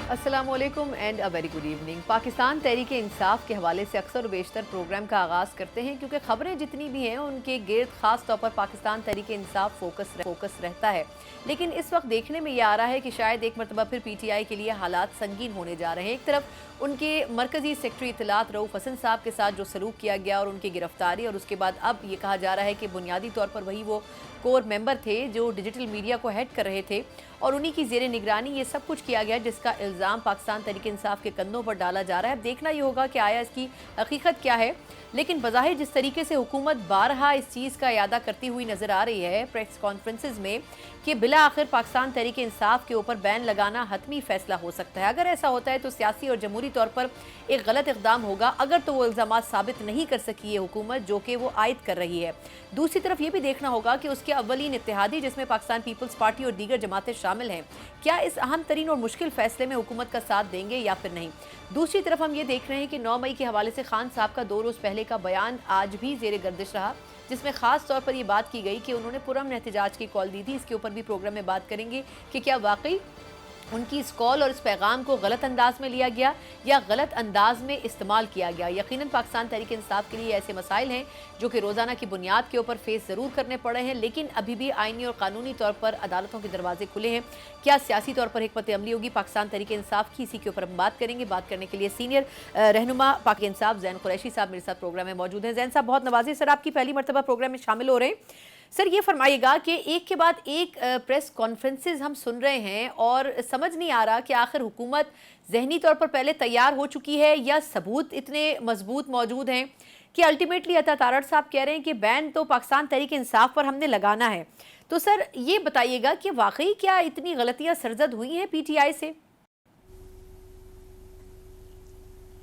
अस्सलाम वालेकुम and a very good evening. Pakistan Tehreek Insaf के हवाले से अक्सर बेशतर प्रोग्राम का आगाज़ करते हैं क्योंकि ख़बरें जितनी भी हैं उनके गिर्द ख़ास तौर पर पाकिस्तान तहरीक इंसाफ फोकस रहता है। लेकिन इस वक्त देखने में यह आ रहा है कि शायद एक मरतबा फिर PTI के लिए हालात संगीन होने जा रहे हैं। एक तरफ उनके मरकज़ी सेक्रेटरी इत्तलात रऊफ़ हसन साहब के साथ जो सलूक किया गया और उनकी गिरफ्तारी, और उसके बाद अब ये कहा जा रहा है कि बुनियादी तौर पर वही वो कोर मेंबर थे जो डिजिटल मीडिया को हेड कर रहे थे और उन्हीं की ज़ेरे निगरानी ये सब कुछ किया गया, जिसका इल्ज़ाम पाकिस्तान तहरीक इंसाफ के कंधों पर डाला जा रहा है। अब देखना ये होगा कि आया इसकी हकीकत क्या है। लेकिन बज़ाहिर जिस तरीके से हुकूमत बारहा इस चीज़ का इयादा करती हुई नज़र आ रही है प्रेस कॉन्फ्रेंसेज में कि बिला आखिर पाकिस्तान तहरीक इंसाफ के ऊपर बैन लगाना हतमी फ़ैसला हो सकता है। अगर ऐसा होता है तो सियासी और जमहूरी तौर पर एक गलत इक़दाम होगा, अगर तो वो इल्ज़ामात साबित नहीं कर सकी है हुकूमत जो कि वो आयद कर रही है। दूसरी तरफ ये भी देखना होगा कि उसके अव्वलीन इत्तेहादी जिसमें पाकिस्तान पीपल्स पार्टी और दीगर जमातें शामिल हैं, क्या इस अहम तरीन और मुश्किल फैसले में हुकूमत का साथ देंगे या फिर नहीं। दूसरी तरफ हम ये देख रहे हैं कि 9 मई के हवाले से खान साहब का 2 रोज़ पहले का बयान आज भी ज़ेरे गर्दिश रहा, जिसमें ख़ास तौर पर ये बात की गई कि उन्होंने पुरअमन एहतजाज की कॉल दी थी। इसके ऊपर भी प्रोग्राम में बात करेंगे कि क्या वाकई उनकी इस कॉल और इस पैगाम को गलत अंदाज में लिया गया या गलत अंदाज में इस्तेमाल किया गया। यकीनन पाकिस्तान तहरीक इंसाफ के लिए ऐसे मसाइल हैं जो कि रोज़ाना की बुनियाद के ऊपर फेस ज़रूर करने पड़े हैं, लेकिन अभी भी आइनी और कानूनी तौर पर अदालतों के दरवाजे खुले हैं। क्या सियासी तौर पर हिकमत अमली होगी पाकिस्तान तहरीक इंसाफ की, इसी के ऊपर हम बात करेंगे। बात करने के लिए सीनियर रहनुमा पाक इंसाफ ज़ैन कुरैशी साहब मेरे साथ प्रोग्राम में मौजूद हैं। ज़ैन साहब, बहुत नवाज़ी सर आपकी पहली मरतबा प्रोग्राम में शामिल हो रहे हैं। सर, ये फरमाइएगा कि एक के बाद एक प्रेस कॉन्फ्रेंसेज हम सुन रहे हैं और समझ नहीं आ रहा कि आखिर हुकूमत ज़हनी तौर पर पहले तैयार हो चुकी है या सबूत इतने मजबूत मौजूद हैं कि अल्टीमेटली अता तारड़ साहब कह रहे हैं कि बैन तो पाकिस्तान तहरीक इंसाफ पर हमने लगाना है। तो सर ये बताइएगा कि वाकई क्या इतनी गलतियां सरजद हुई हैं PTI से?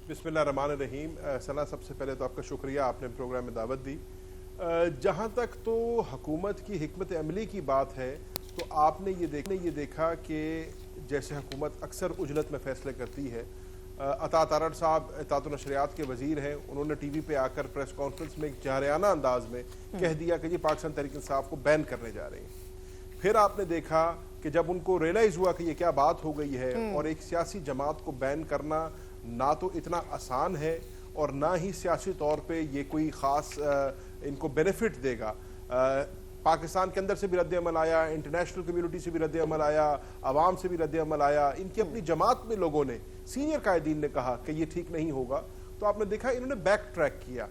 बिस्मिल्लाहिर्रहमानिर्रहीम। सना, सबसे पहले तो आपका शुक्रिया, आपने प्रोग्राम में दावत दी। जहाँ तक तो हुकूमत की हिकमत अमली की बात है तो आपने ये देखा कि जैसे हुकूमत अक्सर उजलत में फ़ैसले करती है। अता तारड़ साहब इत्ताअत व नशरियात के वज़ीर हैं, उन्होंने TV पे आकर प्रेस कॉन्फ्रेंस में एक जारियाना अंदाज में कह दिया कि जी पाकिस्तान तहरीक इंसाफ को बैन करने जा रहे हैं। फिर आपने देखा कि जब उनको रियलाइज़ हुआ कि ये क्या बात हो गई है और एक सियासी जमात को बैन करना ना तो इतना आसान है और ना ही सियासी तौर पे ये कोई ख़ास इनको बेनिफिट देगा। पाकिस्तान के अंदर से भी रद्द अमल आया, इंटरनेशनल कम्युनिटी से भी रद्द अमल आया, आवाम से भी रद्द अमल आया, इनकी अपनी जमात में लोगों ने, सीनियर कायदीन ने कहा कि ये ठीक नहीं होगा। तो आपने देखा इन्होंने बैक ट्रैक किया।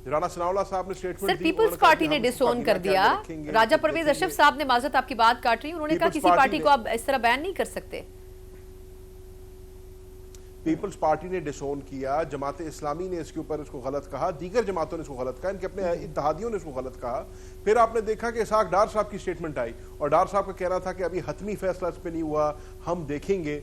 राना सनाउल्लाह साहब ने स्टेटमेंट दी, पीपल्स पार्टी ने डिसोन कर दिया। राजा परवेज अशरफ साहब ने, माजरत आपकी बात काट रही, उन्होंने कहा किसी पार्टी को आप इस तरह बैन नहीं कर सकते। पीपल्स पार्टी ने डिसोन किया, जमात इस्लामी ने इसके ऊपर इसको गलत कहा, दीगर जमातों ने इसको गलत कहा, इनके अपने इत्तेहादियों ने इसको गलत कहा। फिर आपने देखा कि इसहाक डार साहब की स्टेटमेंट आई और डार साहब का कहना था कि अभी हतमी फैसला इस पर नहीं हुआ, हम देखेंगे।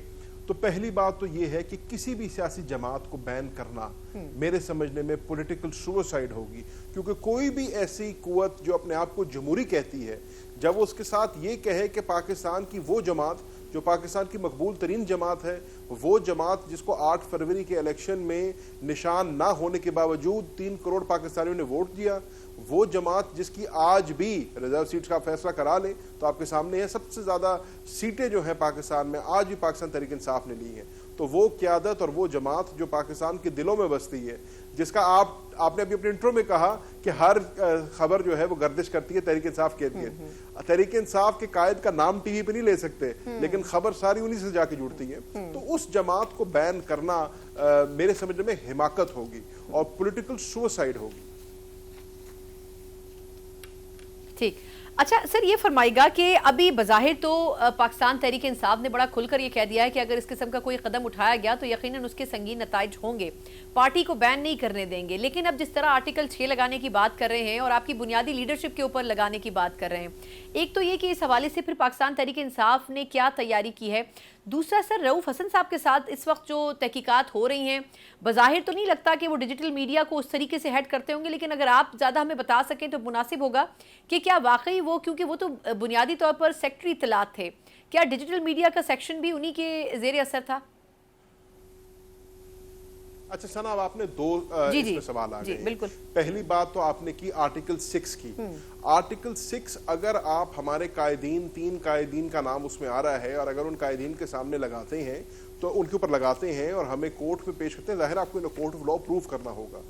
तो पहली बात तो ये है कि किसी भी सियासी जमात को बैन करना मेरे समझने में पॉलिटिकल सुसाइड होगी, क्योंकि कोई भी ऐसी कुव्वत जो अपने आप को जमहूरी कहती है, जब वो उसके साथ ये कहे कि पाकिस्तान की वो जमात जो पाकिस्तान की मकबूल तरीन जमात है, वो जमात जिसको 8 फरवरी के इलेक्शन में निशान ना होने के बावजूद 3 करोड़ पाकिस्तानियों ने वोट दिया, वो जमात जिसकी आज भी रिजर्व सीट्स का फैसला करा ले तो आपके सामने है, सबसे ज़्यादा सीटें जो हैं पाकिस्तान में आज भी पाकिस्तान तहरीक इंसाफ ने ली हैं। तो वो क़यादत और वो जमात जो पाकिस्तान के दिलों में बसती है, जिसका आपने अभी अपने इंट्रो में कहा कि हर खबर जो है वो गर्दिश करती है तहरीक इंसाफ कहती है। तहरीक इंसाफ के कायद का नाम TV पे नहीं ले सकते, लेकिन खबर सारी उन्हीं से जाके जुड़ती है। तो उस जमात को बैन करना मेरे समझने में हिमाकत होगी और पॉलिटिकल सुसाइड होगी। ठीक, अच्छा सर ये फरमाइएगा कि अभी बज़ाहिर तो पाकिस्तान तहरीक इंसाफ ने बड़ा खुलकर ये कह दिया है कि अगर इस किस्म का कोई कदम उठाया गया तो यकीनन उसके संगीन नताइज होंगे, पार्टी को बैन नहीं करने देंगे। लेकिन अब जिस तरह आर्टिकल 6 लगाने की बात कर रहे हैं और आपकी बुनियादी लीडरशिप के ऊपर लगाने की बात कर रहे हैं, एक तो ये कि इस हवाले से फिर पाकिस्तान तहरीक इंसाफ ने क्या तैयारी की है। दूसरा सर, रऊफ़ हसन साहब के साथ इस वक्त जो तहकीकात हो रही हैं, बज़ाहिर तो नहीं लगता कि वो डिजिटल मीडिया को उस तरीके से हेड करते होंगे, लेकिन अगर आप ज़्यादा हमें बता सकें तो मुनासिब होगा कि क्या वाकई वो, क्योंकि वो तो बुनियादी तौर पर सेक्रेटरी इत्तलात थे, क्या डिजिटल मीडिया का सेक्शन भी उन्हीं के ज़ेर असर था? अच्छा सना, अब आपने दो इसमें सवाल आ गए। बिल्कुल। पहली बात तो आपने की आर्टिकल 6 की। आर्टिकल 6 अगर आप हमारे कायदीन, 3 कायदीन का नाम उसमें आ रहा है और अगर उन कायदीन के सामने लगाते हैं तो उनके ऊपर लगाते हैं और हमें कोर्ट में पेश करते हैं, जाहिर आपको कोर्ट ऑफ लॉ प्रूव करना होगा।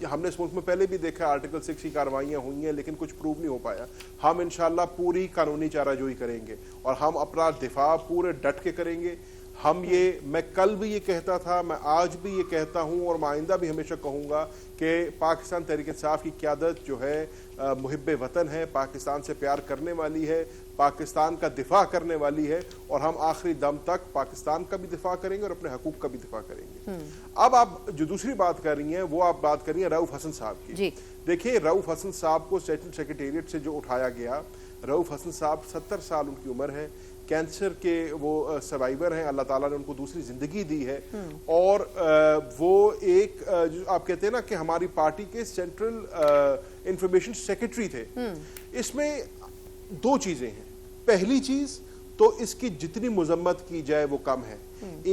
हमने इस मुल्क में पहले भी देखा आर्टिकल 6 की कार्रवाइयां हुई हैं लेकिन कुछ प्रूव नहीं हो पाया। हम इंशाल्लाह पूरी कानूनी चाराजोई करेंगे और हम अपना दिफा पूरे डट के करेंगे। मैं कल भी ये कहता था, मैं आज भी ये कहता हूँ और मैं आइंदा भी हमेशा कहूँगा कि पाकिस्तान तहरीक इंसाफ की क़यादत जो है मुहिब्बे वतन है, पाकिस्तान से प्यार करने वाली है, पाकिस्तान का दिफा करने वाली है और हम आखिरी दम तक पाकिस्तान का भी दिफा करेंगे और अपने हकूक का भी दिफा करेंगे। अब आप जो दूसरी बात कर रही हैं वो आप बात कर रही हैं रऊफ हसन साहब की। देखिए, रऊफ हसन साहब को सेंट्रल सेक्रेटेरिएट से जो उठाया गया, रऊफ हसन साहब 70 साल उनकी उम्र है, कैंसर के वो सर्वाइवर हैं, अल्लाह ताला ने उनको दूसरी जिंदगी दी है और वो एक जो आप कहते हैं ना कि हमारी पार्टी के सेंट्रल इंफॉर्मेशन सेक्रेटरी थे। इसमें दो चीजें हैं। पहली चीज तो इसकी जितनी मजम्मत की जाए वो कम है।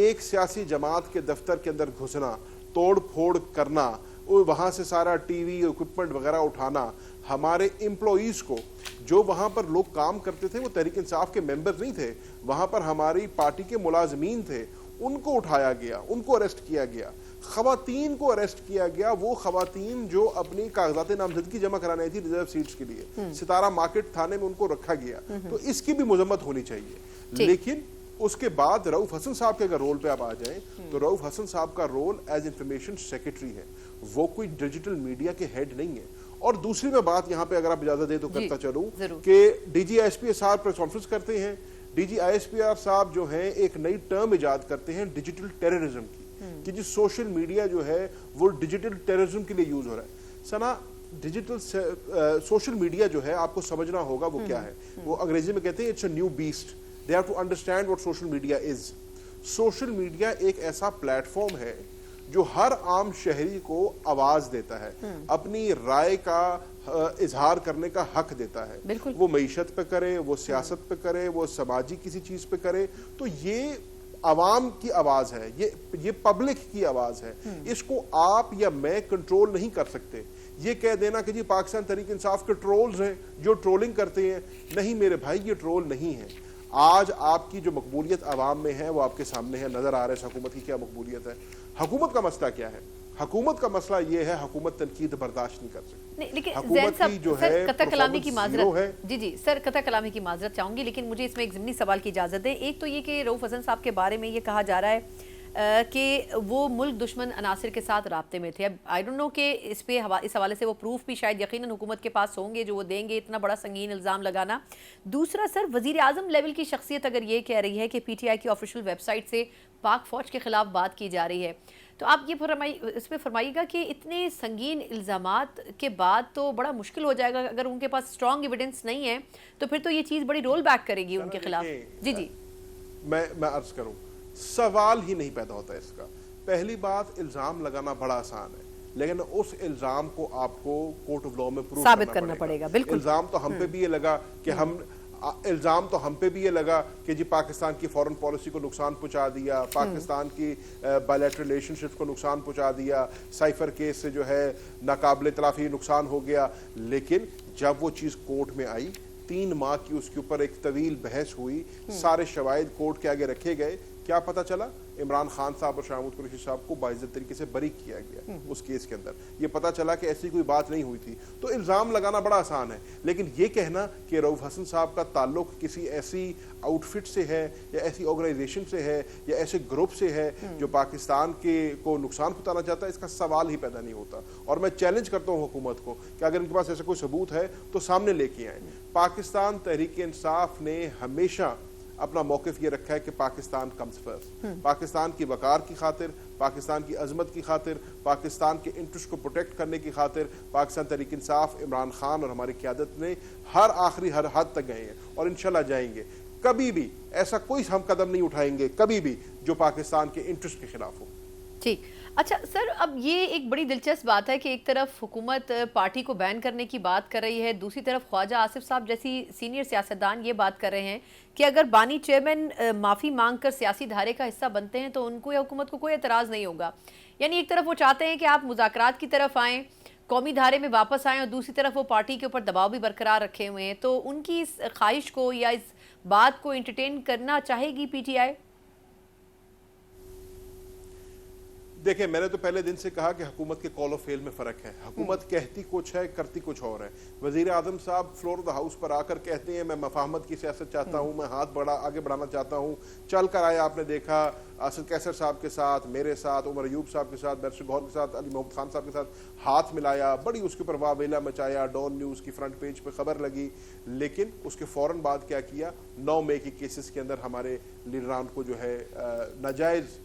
एक सियासी जमात के दफ्तर के अंदर घुसना, तोड़ फोड़ करना, वहां से सारा टीवी इक्विपमेंट वगैरह उठाना, हमारे एम्प्लॉइज को, जो वहां पर लोग काम करते थे वो तहरीक इंसाफ के मेंबर नहीं थे, वहां पर हमारी पार्टी के मुलाजमीन थे, उनको उठाया गया, उनको अरेस्ट किया गया। खवातीन को अरेस्ट किया गया, वो खवातीन जो अपनी कागजात नामजदगी जमा करानी थी रिजर्व सीट्स के लिए, सितारा मार्केट थाने में उनको रखा गया। तो इसकी भी मजम्मत होनी चाहिए। लेकिन उसके बाद रऊफ हसन साहब के अगर रोल पे आप आ जाएं तो रऊफ हसन साहब का रोल एज इंफॉर्मेशन सेक्रेटरी है, वो कोई डिजिटल मीडिया के हेड नहीं है। और दूसरी मैं बात यहाँ पे अगर आप इजाजत दे तो करता चलूं कि डीजी आईएसपीआर साहब प्रेस कॉन्फ्रेंस करते हैं। डीजी आईएसपीआर साहब जो हैं एक नई टर्म इजाद करते हैं डिजिटल टेररिज्म की, कि जो सोशल मीडिया जो है वो डिजिटल टेररिज्म के लिए यूज हो रहा है। सना, डिजिटल सोशल मीडिया जो है आपको समझना होगा वो क्या है। वो अंग्रेजी में कहते हैं it's a new beast, they have to understand what social media is. Social media एक ऐसा प्लेटफॉर्म है जो हर आम शहरी को आवाज देता है, अपनी राय का इजहार करने का हक देता है। वो मईशत पे करे, वो सियासत पे करे, वो समाजी किसी चीज पे करे, तो ये आवाम की आवाज है, ये पब्लिक की आवाज है। इसको आप या मैं कंट्रोल नहीं कर सकते। ये कह देना कि जी पाकिस्तान तहरीक इंसाफ के ट्रोल्स हैं जो ट्रोलिंग करते हैं, नहीं मेरे भाई, ये ट्रोल नहीं है। आज आपकी जो मकबूलियत आवाम में है वो आपके सामने है, नजर आ रहा है हुकूमत की क्या मकबूलियत है। हुकूमत का मसला क्या है? हुकूमत का मसला ये है हुकूमत तनकीद बर्दाश्त नहीं कर सकती। लेकिन हुकूमत की जो है कतई कलामी की माजरत है। जी सर, कतई कलामी की माजरत चाहूंगी, लेकिन मुझे इसमें एक ज़िमनी सवाल की इजाजत है। एक तो ये कि रऊफ हसन साहब के बारे में ये कहा जा रहा है कि वो मुल्क दुश्मन अनासिर के साथ राब्ते में थे। अब आई डोंट नो कि इस हवाले से वो प्रूफ भी शायद यकीनन हुकूमत के पास होंगे जो वो देंगे, इतना बड़ा संगीन इल्ज़ाम लगाना। दूसरा सर, वज़ीर आज़म लेवल की शख्सियत अगर ये कह रही है कि पीटीआई की ऑफिशियल वेबसाइट से पाक फ़ौज के ख़िलाफ़ बात की जा रही है, तो आप ये इसमें फरमाइएगा कि इतने संगीन इल्ज़ामात के बाद तो बड़ा मुश्किल हो जाएगा, अगर उनके पास स्ट्रॉन्ग एविडेंस नहीं है तो फिर तो ये चीज़ बड़ी रोल बैक करेगी उनके खिलाफ। जी मैं अर्ज करूं, सवाल ही नहीं पैदा होता इसका। पहली बात, इल्जाम लगाना बड़ा आसान है, लेकिन उस इल्जाम को आपको कोर्ट ऑफ लॉ में प्रूव साबित करना पड़ेगा। बिल्कुल। इल्जाम तो हम पे भी ये लगा कि इल्जाम तो हम पे भी ये लगा कि जी पाकिस्तान की फॉरेन पॉलिसी को नुकसान पहुंचा दिया, पाकिस्तान की बायलैटरल रिलेशनशिप को नुकसान पहुंचा दिया, साइफर केस से जो है नाकाबिले तलाफी नुकसान हो गया। लेकिन जब वो चीज कोर्ट में आई, 3 माह की उसके ऊपर एक तवील बहस हुई, सारे शवाहिद कोर्ट के आगे रखे गए, क्या पता चला? इमरान खान साहब और शाह महमूद कुरैशी साहब को बाइज्जत तरीके से बरी किया गया उस केस के अंदर। ये पता चला कि ऐसी कोई बात नहीं हुई थी। तो इल्जाम लगाना बड़ा आसान है, लेकिन ये कहना कि रऊफ हसन साहब का ताल्लुक किसी ऐसी आउटफिट से है या ऐसी ऑर्गेनाइजेशन से है या ऐसे ग्रुप से है जो पाकिस्तान के को नुकसान पहुंचाना चाहता है, इसका सवाल ही पैदा नहीं होता। और मैं चैलेंज करता हूँ हुकूमत को कि अगर इनके पास ऐसा कोई सबूत है तो सामने लेके आए। पाकिस्तान तहरीक इंसाफ ने हमेशा अपना मौक़िफ़ ये रखा है कि पाकिस्तान कम्स फर्स्ट। पाकिस्तान की वकार की खातिर, पाकिस्तान की अजमत की खातिर, पाकिस्तान के इंटरेस्ट को प्रोटेक्ट करने की खातिर पाकिस्तान तहरीक इंसाफ, इमरान खान और हमारी क़यादत ने हर आखिरी हर हद तक गए हैं और इंशाल्लाह जाएंगे। कभी भी ऐसा कोई हम कदम नहीं उठाएंगे कभी भी जो पाकिस्तान के इंटरेस्ट के खिलाफ हो। ठीक। اچھا سر، اب یہ ایک بڑی دلچسپ بات ہے کہ ایک طرف حکومت پارٹی کو بین کرنے کی بات کر رہی ہے، دوسری طرف خواجہ آصف صاحب جیسی سینئر سیاستدان یہ بات کر رہے ہیں کہ اگر بانی چیئرمین معافی مانگ کر سیاسی دھارے کا حصہ بنتے ہیں تو ان کو یا حکومت کو کوئی اعتراض نہیں ہوگا. یعنی ایک طرف وہ چاہتے ہیں کہ آپ مذاکرات کی طرف آئیں، قومی دھارے میں واپس آئیں، اور دوسری طرف وہ پارٹی کے اوپر دباؤ بھی برقرار رکھے ہوئے ہیں. تو ان کی اس خواہش کو یا اس بات کو انٹرٹین کرنا چاہے گی پی ٹی آئی؟ دیکھیں، میں نے تو پہلے دن سے کہا کہ حکومت کے کال آف فیل میں فرق ہے. حکومت کہتی کچھ ہے، کرتی کچھ اور ہے. وزیر اعظم صاحب فلور آف دا ہاؤس پر آ کر کہتے ہیں میں مفاہمت کی سیاست چاہتا ہوں، میں ہاتھ آگے بڑھانا چاہتا ہوں. چل کر آیا، آپ نے دیکھا اسد کیسر صاحب کے ساتھ، میرے ساتھ، عمر ایوب صاحب کے ساتھ، بیرسٹر گوہر کے ساتھ، علی محمد خان صاحب کے ساتھ ہاتھ ملایا، بڑی اس کے اوپر واویلا مچایا، ڈون نیوز کی فرنٹ پیج پہ خبر لگی. لیکن اس کے فوراً بعد کیا کیا؟ 9 مئی کے کیسز کے اندر ہمارے لیڈران کو جو ہے ناجائز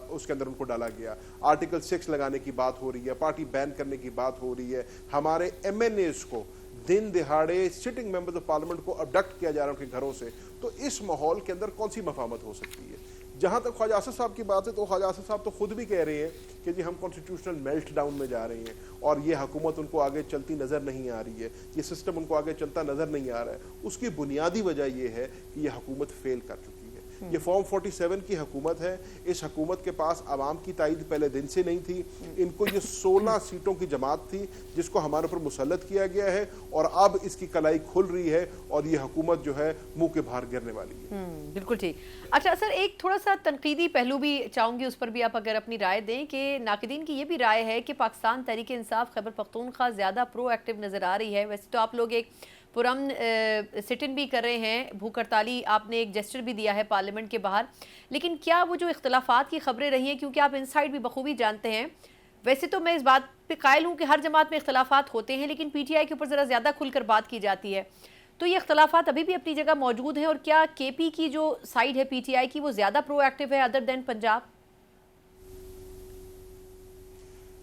اس کے اندر ان کو ڈالا گیا. آرٹیکل 6 لگانے کی بات ہو رہی ہے، پارٹی بین کرنے کی بات ہو رہی ہے، ہمارے ایم این ایز کو دن دہاڑے سٹنگ ممبرز آف پارلیمنٹ کو ابڈکٹ کیا جا رہا ہے ان کے گھروں سے. تو اس ماحول کے اندر کون سی مفاہمت ہو سکتی ہے؟ جہاں تک خواجہ آصف صاحب کی بات ہے تو خواجہ آصف صاحب تو خود بھی کہہ رہے ہیں کہ جی ہم کانسٹیٹیوشنل میلٹ ڈاؤن میں جا رہے ہیں اور یہ حکومت ان کو آگے چلتی نظر نہیں آ رہی ہے، یہ سسٹم ان کو آگے چلتا نظر نہیں آ رہا ہے. اس کی بنیادی وجہ یہ ہے کہ یہ حکومت فیل کر چکی ہے. یہ فارم 47 کی حکومت ہے. اس حکومت کے پاس عوام کی تائید پہلے دن سے نہیں تھی. ان کو یہ 16 سیٹوں کی جماعت تھی جس کو ہمارے اوپر مسلط کیا گیا ہے، اور اب اس کی کلائی کھل رہی ہے اور یہ حکومت جو ہے منہ کے باہر گرنے والی ہے. بالکل ٹھیک. اچھا سر، ایک تھوڑا سا تنقیدی پہلو بھی چاہوں گی، اس پر بھی آپ اگر اپنی رائے دیں کہ ناقدین کی یہ بھی رائے ہے کہ پاکستان تحریک انصاف خیبر پختونخوا زیادہ پرو ایکٹیو نظر آ رہی ہے. ویسے تو آپ لوگ ایک پرامن سٹ ان بھی کر رہے ہیں، بھوک ہڑتالی آپ نے ایک جسچر بھی دیا ہے پارلیمنٹ کے باہر، لیکن کیا وہ جو اختلافات کی خبریں رہی ہیں، کیونکہ آپ انسائیڈ بھی بخوبی جانتے ہیں، ویسے تو میں اس بات پہ قائل ہوں کہ ہر جماعت میں اختلافات ہوتے ہیں، لیکن پی ٹی آئی کے اوپر ذرا زیادہ کھل کر بات کی جاتی ہے. تو یہ اختلافات ابھی بھی اپنی جگہ موجود ہیں، اور کیا کے پی کی جو سائیڈ ہے پی ٹی آئی کی وہ زیادہ پرو ایکٹیو ہے ادر دین پنجاب؟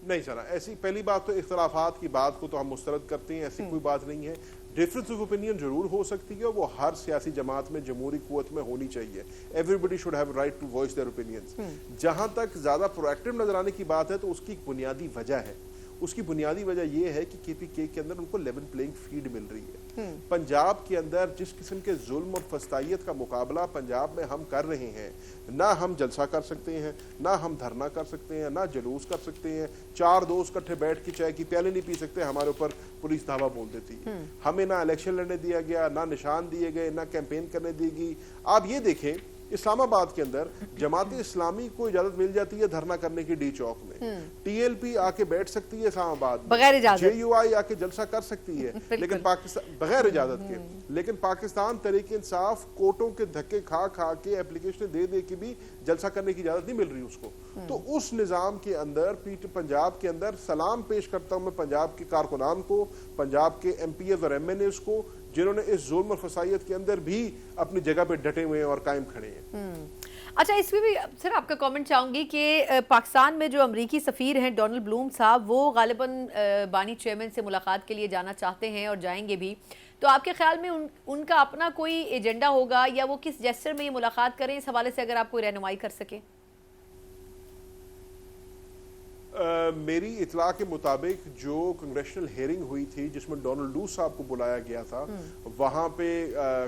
نہیں سر، ایسی پہلی بات تو اختلافات کی بات کو تو ہم مسترد کرتے ہیں، ایسی کوئی بات نہیں ہے. ڈفرنس آف اوپینین ضرور ہو سکتی ہے، وہ ہر سیاسی جماعت میں جمہوری قوت میں ہونی چاہیے. Every should have right to voice their opinions. جہاں تک زیادہ پرو ایکٹیو نظر آنے کی بات ہے تو اس کی ایک بنیادی وجہ ہے. اس کی بنیادی وجہ یہ ہے کہ کے پی کے اندر ان کو لیول پلینگ فیلڈ مل رہی ہے. پنجاب کے اندر جس قسم کے ظلم اور فسطائیت کا مقابلہ پنجاب میں ہم کر رہے ہیں، نہ ہم جلسہ کر سکتے ہیں، نہ ہم دھرنا کر سکتے ہیں، نہ جلوس کر سکتے ہیں. 4 دوست کٹھے بیٹھ کے چائے کی پیالے نہیں پی سکتے، ہمارے اوپر پولیس دھاوا بول دیتی ہے. ہمیں نہ الیکشن لڑنے دیا گیا، نہ نشان دیے گئے، نہ کیمپین کرنے دی گئی. آپ یہ دیکھیں اسلام آباد کے اندر جماعت اسلامی کو اجازت مل جاتی ہے دھرنا کرنے کی ڈی چوک میں، ٹی ایل پی آ کے بیٹھ سکتی ہے اسلام آباد میں، بغیر اجازت، جے یو آئی آ کے جلسہ کر سکتی ہے، لیکن پاکستان بغیر اجازت کے. لیکن پاکستان تحریک انصاف کوٹوں کے دھکے کھا کھا کے اپلیکیشن دے کے بھی جلسہ کرنے کی اجازت نہیں مل رہی اس کو. تو اس نظام کے اندر پنجاب کے اندر سلام پیش کرتا ہوں میں پنجاب کے کارکنان کو، پنجاب کے ایم پی ایز اور ایم این ایز کو، جنہوں نے اس ظلم اور فسائیت کے اندر بھی اپنی جگہ پہ ڈٹے ہوئے ہیں اور قائم کھڑے ہیں. اچھا، اس میں بھی سر آپ کا کامنٹ چاہوں گی کہ پاکستان میں جو امریکی سفیر ہیں ڈونلڈ بلوم صاحب، وہ غالباً بانی چیئرمین سے ملاقات کے لیے جانا چاہتے ہیں اور جائیں گے بھی. تو آپ کے خیال میں ان کا اپنا کوئی ایجنڈا ہوگا یا وہ کس جیسچر میں یہ ملاقات کریں؟ اس حوالے سے اگر آپ کوئی رہنمائی کر سکیں. میری اطلاع کے مطابق جو کنگریشنل ہیئرنگ ہوئی تھی جس میں ڈونلڈ لو صاحب کو بلایا گیا تھا، وہاں پہ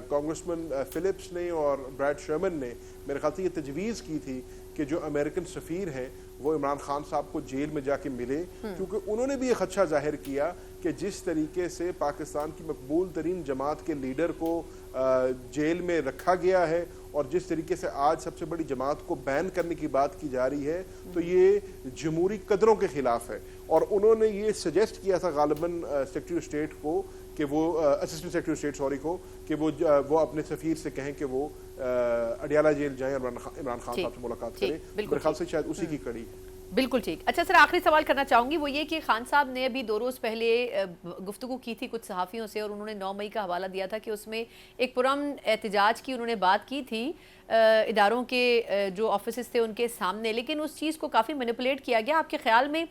کانگریسمین فلپس نے اور بریڈ شرمن نے میرے خیال سے یہ تجویز کی تھی کہ جو امریکن سفیر ہیں وہ عمران خان صاحب کو جیل میں جا کے ملے، کیونکہ انہوں نے بھی یہ خدشہ ظاہر کیا کہ جس طریقے سے پاکستان کی مقبول ترین جماعت کے لیڈر کو جیل میں رکھا گیا ہے اور جس طریقے سے آج سب سے بڑی جماعت کو بین کرنے کی بات کی جا رہی ہے، تو یہ جمہوری قدروں کے خلاف ہے. اور انہوں نے یہ سجیسٹ کیا تھا غالباً سیکرٹری اسٹیٹ کو کہ وہ اسسٹنٹ سیکرٹری اسٹیٹ کو کہ وہ اپنے سفیر سے کہیں کہ وہ اڈیالہ جیل جائیں، عمران خان صاحب سے ملاقات کریں. میرے خیال سے شاید اسی کی کڑی ہے. بالکل ٹھیک. اچھا سر، آخری سوال کرنا چاہوں گی، وہ یہ کہ خان صاحب نے ابھی 2 روز پہلے گفتگو کی تھی کچھ صحافیوں سے، اور انہوں نے 9 مئی کا حوالہ دیا تھا کہ اس میں ایک پرامن احتجاج کی انہوں نے بات کی تھی اداروں کے جو آفیسز تھے ان کے سامنے، لیکن اس چیز کو کافی مینیپولیٹ کیا گیا. آپ کے خیال میں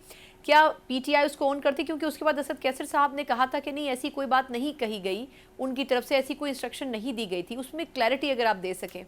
کیا پی ٹی آئی اس کو اون کرتی؟ کیونکہ اس کے بعد اسد کیسر صاحب نے کہا تھا کہ نہیں، ایسی کوئی بات نہیں کہی گئی، ان کی طرف سے ایسی کوئی انسٹرکشن نہیں دی گئی تھی. اس میں کلیئرٹی اگر آپ دے سکیں.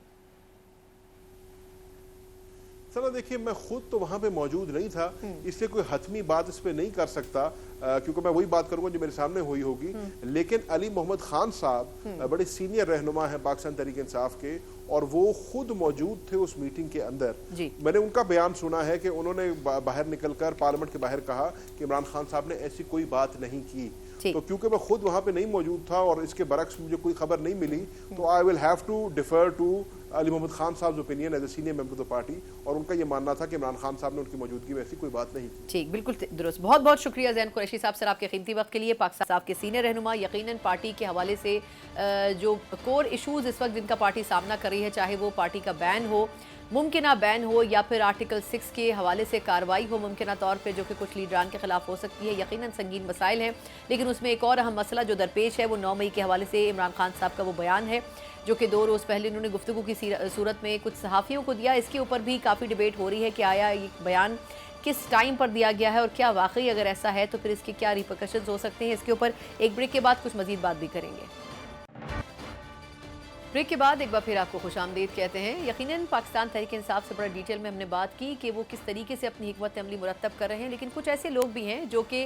सना देखिए, मैं खुद तो वहां पे मौजूद नहीं था, इसलिए कोई हतमी बात इस पे नहीं कर सकता, क्योंकि मैं वही बात करूंगा जो मेरे सामने हुई होगी। लेकिन अली मोहम्मद खान साहब बड़े सीनियर रहनुमा हैं पाकिस्तान तहरीक इंसाफ के, और वो खुद मौजूद थे उस मीटिंग के अंदर। मैंने उनका बयान सुना है कि उन्होंने बाहर निकलकर पार्लियामेंट के बाहर कहा कि इमरान खान साहब ने ऐसी कोई बात नहीं की। तो क्योंकि मैं खुद वहां पे नहीं मौजूद था और इसके बरक्स मुझे कोई खबर नहीं मिली, तो I will have to differ to Ali Mohammad Khan sahab opinion as a senior member of the party, और उनका ये मानना था कि इमरान खान साहब ने उनकी मौजूदगी में ऐसी कोई बात नहीं की। ठीक, बिल्कुल दुरुस्त। बहुत बहुत शुक्रिया ज़ैन कुरैशी साहब सर आपके कीमती वक्त के लिए। पाकिस्तान साहब के सीनियर रहनुमा, यकीनन पार्टी के हवाले से जो कोर इशूज़ इस वक्त जिनका पार्टी सामना कर रही है, चाहे वो पार्टी का बैन हो, मुमकिन बैन हो, या फिर आर्टिकल 6 के हवाले से कार्रवाई हो मुमकिन तौर पे, जो कि कुछ लीडरान के खिलाफ हो सकती है, यकीनन संगीन मसाइल हैं। लेकिन उसमें एक और अहम मसला जो दरपेश है वो 9 मई के हवाले से इमरान खान साहब का वो बयान है जो कि 2 रोज़ पहले उन्होंने गुफ्तगू की सूरत में कुछ सहाफ़ियों को दिया। इसके ऊपर भी काफ़ी डिबेट हो रही है कि आया ये बयान किस टाइम पर दिया गया है, और क्या वाकई अगर ऐसा है तो फिर इसके क्या रिपरकशंस हो सकते हैं। इसके ऊपर एक ब्रेक के बाद कुछ मज़ीद बात भी करेंगे। ब्रेक के बाद एक बार फिर आपको खुशामदीद कहते हैं। यकीनन पाकिस्तान तहरीक इंसाफ से बड़ा डिटेल में हमने बात की कि वो किस तरीके से अपनी हिकमत अमली मुरतब कर रहे हैं, लेकिन कुछ ऐसे लोग भी हैं जो कि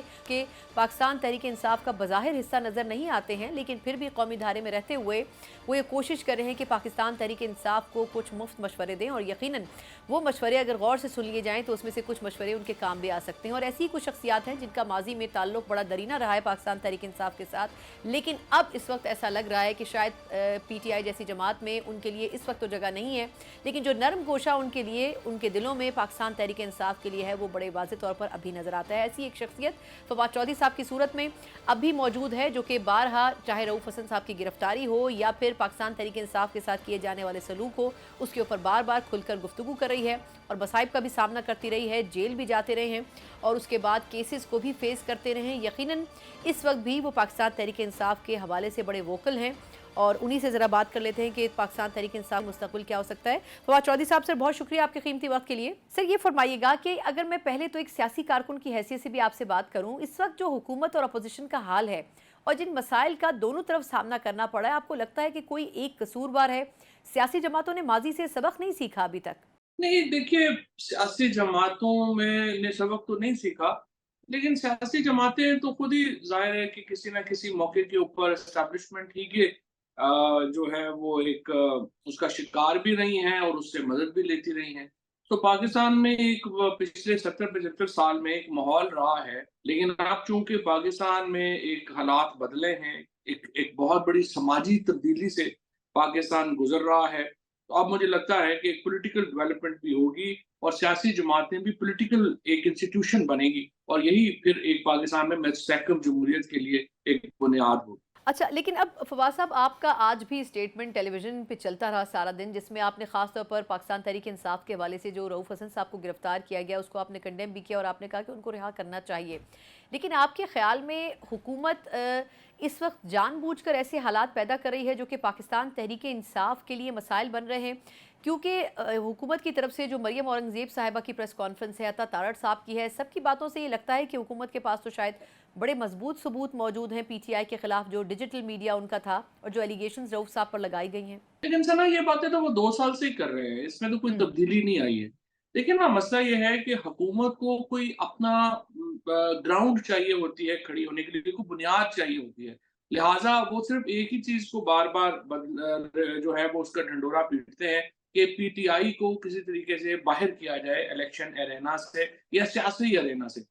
पाकिस्तान तहरीक इंसाफ का बज़ाहिर हिस्सा नज़र नहीं आते हैं, लेकिन फिर भी कौमी धारे में रहते हुए वो ये कोशिश कर रहे हैं कि पाकिस्तान तहरीक इंसाफ को कुछ मुफ्त मशवरे दें, और यकीनन वो मशवरे अगर गौर से सुन लिए जाएँ तो उसमें से कुछ मशवरे उनके काम भी आ सकते हैं। और ऐसी कुछ शख्सियात हैं जिनका माजी में ताल्लुक बड़ा दरीना रहा है पाकिस्तान तहरीक इंसाफ के साथ, लेकिन अब इस वक्त ऐसा लग रहा है कि शायद PTI जैसी जमात में उनके लिए इस वक्त तो जगह नहीं है, लेकिन जो नरम गोशा उनके लिए, उनके दिलों में पाकिस्तान तहरीक इंसाफ के लिए है, वो बड़े वाज़े तौर पर अभी नजर आता है। ऐसी एक शख्सियत फवाद चौधरी साहब की सूरत में अभी मौजूद है, जो कि बारहा चाहे रऊफ हसन साहब की गिरफ्तारी हो या फिर पाकिस्तान तहरीक इंसाफ के साथ किए जाने वाले सलूक हो, उसके ऊपर बार बार खुलकर गुफ्तगू कर रही है और मसाइब का भी सामना करती रही है, जेल भी जाते रहे हैं और उसके बाद केसेस को भी फेस करते रहे हैं। यकीनन इस वक्त भी वो पाकिस्तान तहरीक इंसाफ के हवाले से बड़े वोकल हैं, और उन्हीं से ज़रा बात कर लेते हैं कि पाकिस्तान तहरीक इंसाफ मुस्तक़बिल क्या हो सकता है। फवाद चौधरी साहब सर, बहुत शुक्रिया आपके कीमती वक्त के लिए। सर ये फरमाइएगा कि अगर मैं पहले तो एक सियासी कारकुन की हैसियत से भी आपसे बात करूं, इस वक्त जो हुकूमत और अपोजिशन का हाल है और जिन मसाइल का दोनों तरफ सामना करना पड़ा है, आपको लगता है कि कोई एक कसूरवार है? सियासी जमातों ने माजी से सबक नहीं सीखा अभी तक? नहीं, देखिए, सियासी जमातों में ने सबक तो नहीं सीखा, लेकिन सियासी जमातें तो खुद ही ज़ाहिर है कि किसी न किसी मौके के ऊपर एस्टैब्लिशमेंट ही के जो है वो एक उसका शिकार भी रही हैं और उससे मदद भी लेती रही हैं। तो पाकिस्तान में एक पिछले 70-75 साल में एक माहौल रहा है, लेकिन अब चूंकि पाकिस्तान में एक हालात बदले हैं, एक बहुत बड़ी समाजी तब्दीली से पाकिस्तान गुजर रहा है, तो अब मुझे लगता है कि एक पॉलिटिकल डेवलपमेंट भी होगी और सियासी जमातें भी पॉलिटिकल एक इंस्टीट्यूशन बनेगी, और यही फिर एक पाकिस्तान में मुस्तहकम जमहूरियत के लिए एक बुनियाद होगी। अच्छा, लेकिन अब फवाद साहब आपका आज भी स्टेटमेंट टेलीविजन पे चलता रहा सारा दिन, जिसमें आपने खास तौर पर पाकिस्तान तहरीक इंसाफ के हवाले से जो रऊफ हसन साहब को गिरफ्तार किया गया उसको आपने कंडेम भी किया और आपने कहा कि उनको रिहा करना चाहिए। लेकिन आपके ख्याल में हुकूमत इस वक्त जानबूझकर ऐसे हालात पैदा कर रही है जो कि पाकिस्तान तहरीक इंसाफ के लिए मसाइल बन रहे हैं? क्योंकि हुकूमत की तरफ से जो मरियम औरंगज़ेब साहिबा की प्रेस कॉन्फ्रेंस है, अता तारड़ साहब की है, सबकी बातों से ये लगता है कि हुकूमत के पास तो शायद बड़े मजबूत सबूत मौजूद हैं PTI के खिलाफ, जो डिजिटल मीडिया उनका था और जो एलिगेशंस रऊफ साहब पर लगाई गई हैं। लेकिन सना, ये बातें तो वो 2 साल से ही कर रहे हैं, इसमें तो कोई तब्दीली नहीं आई है। देखिए ना, मसला ये है कि हुकूमत को कोई अपना ग्राउंड चाहिए होती है खड़ी होने के लिए, कोई बुनियाद चाहिए होती है। लिहाजा वो सिर्फ एक ही चीज को बार बार जो है वो उसका ढंडोरा पीटते हैं कि PTI को किसी तरीके से बाहर किया जाए इलेक्शन एरेना से या सियासी एरेना से।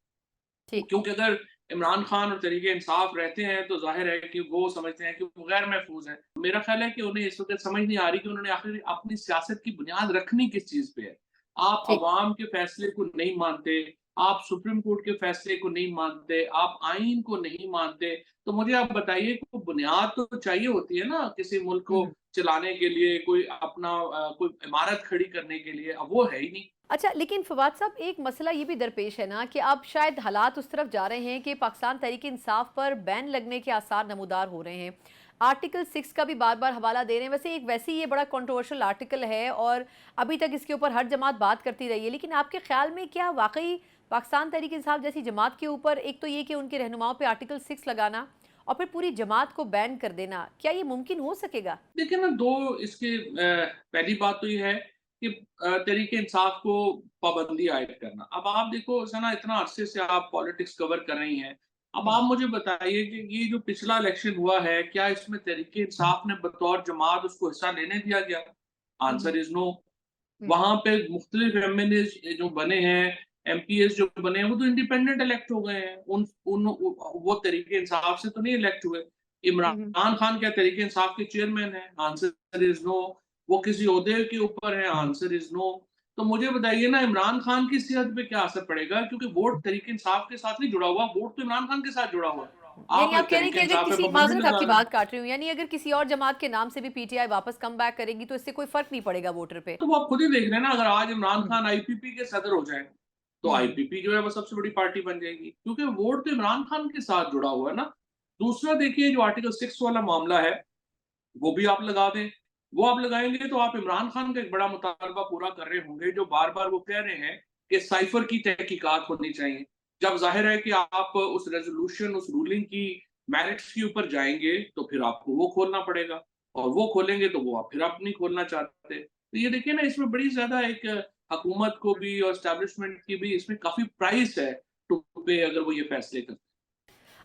ठीक। क्योंकि अगर इमरान खान और तहरीक इंसाफ रहते हैं तो जाहिर है कि वो समझते हैं कि वो गैर महफूज हैं। मेरा ख्याल है कि उन्हें इस वक्त समझ नहीं आ रही कि उन्होंने आखिर अपनी सियासत की बुनियाद रखनी किस चीज पे है। आप ठीक। अवाम के फैसले को नहीं मानते, आप सुप्रीम कोर्ट के फैसले को नहीं मानते, आप आइन को नहीं मानते, तो मुझे आप बताइए, कोई बुनियाद तो चाहिए होती है ना किसी मुल्क को चलाने के लिए, कोई अपना कोई इमारत खड़ी करने के लिए, अब वो है ही नहीं। अच्छा, लेकिन फवाद साहब एक मसला ये भी दरपेश है ना कि अब शायद हालात उस तरफ जा रहे हैं कि पाकिस्तान तहरीक इंसाफ पर बैन लगने के आसार नमूदार हो रहे हैं। आर्टिकल 6 का भी बार बार हवाला दे रहे हैं। वैसे ये बड़ा कंट्रोवर्शियल आर्टिकल है और अभी तक इसके ऊपर हर जमात बात करती रही है, लेकिन आपके ख्याल में क्या वाकई पाकिस्तान तहरीक इंसाफ जैसी जमात के ऊपर, एक तो ये कि उनके रहनुमाओं पर आर्टिकल 6 लगाना और फिर पूरी जमात को बैन कर देना, क्या ये मुमकिन हो सकेगा? देखिए ना, दो इसके पहली बात तो ये है کہ तहरीक इंसाफ को पाबंदी आयद करना। अब आप देखो सना, इतना अरसे से आप पॉलिटिक्स कवर कर रही हैं, अब आप मुझे बताइए कि ये जो पिछला इलेक्शन हुआ है, क्या इसमें तहरीक इंसाफ ने बतौर जमात उसको हिस्सा लेने दिया गया? Answer is no. वहां पे मुख्तलिफ एमएनएस जो बने हैं, एमपीएस जो बने हैं, वो तो इंडिपेंडेंट इलेक्ट हो गए हैं। वो तहरीक इंसाफ से तो नहीं इलेक्ट हुए। इमरान खान क्या तहरीक इंसाफ के चेयरमैन है? Answer is no. वो किसी ओहदे के ऊपर है? Answer is no. तो मुझे बताइए ना, इमरान खान की सेहत पे क्या असर पड़ेगा? क्योंकि वोट तहरीक इंसाफ के साथ नहीं जुड़ा हुआ, वोट तो इमरान खान के साथ जुड़ा हुआ है। यानी आप आप कह रहे हैं तहरीक कि अगर इंसाफ पे किसी, पाबंदी माजरत लगा आपकी दें। बात काट रही हूँ, यानी अगर किसी और जमात के नाम से भी पीटीआई वापस कम बैक करेगी तो इससे कोई फर्क नहीं पड़ेगा वोटर पे? तो वो आप खुद ही देख रहे हैं ना, अगर आज इमरान खान आईपीपी के सदर हो जाए तो आईपीपी जो है वो सबसे बड़ी पार्टी बन जाएगी, क्योंकि वोट तो इमरान खान के साथ जुड़ा हुआ है ना। दूसरा देखिए, जो आर्टिकल 6 वाला मामला है वो भी आप लगा दें। वो आप लगाएंगे तो आप इमरान खान का एक बड़ा मुतालबा पूरा कर रहे होंगे, जो बार बार वो कह रहे हैं कि साइफर की तहकीकात होनी चाहिए। जब जाहिर है कि आप उस रेजोल्यूशन, उस रूलिंग की मेरिट्स के ऊपर जाएंगे तो फिर आपको वो खोलना पड़ेगा, और वो खोलेंगे तो वो आप फिर आप नहीं खोलना चाहते। तो ये देखिए ना, इसमें बड़ी ज्यादा एक हुकूमत को भी और एस्टैब्लिशमेंट की भी इसमें काफी प्राइस है टू पे, अगर वो ये फैसले करते हैं।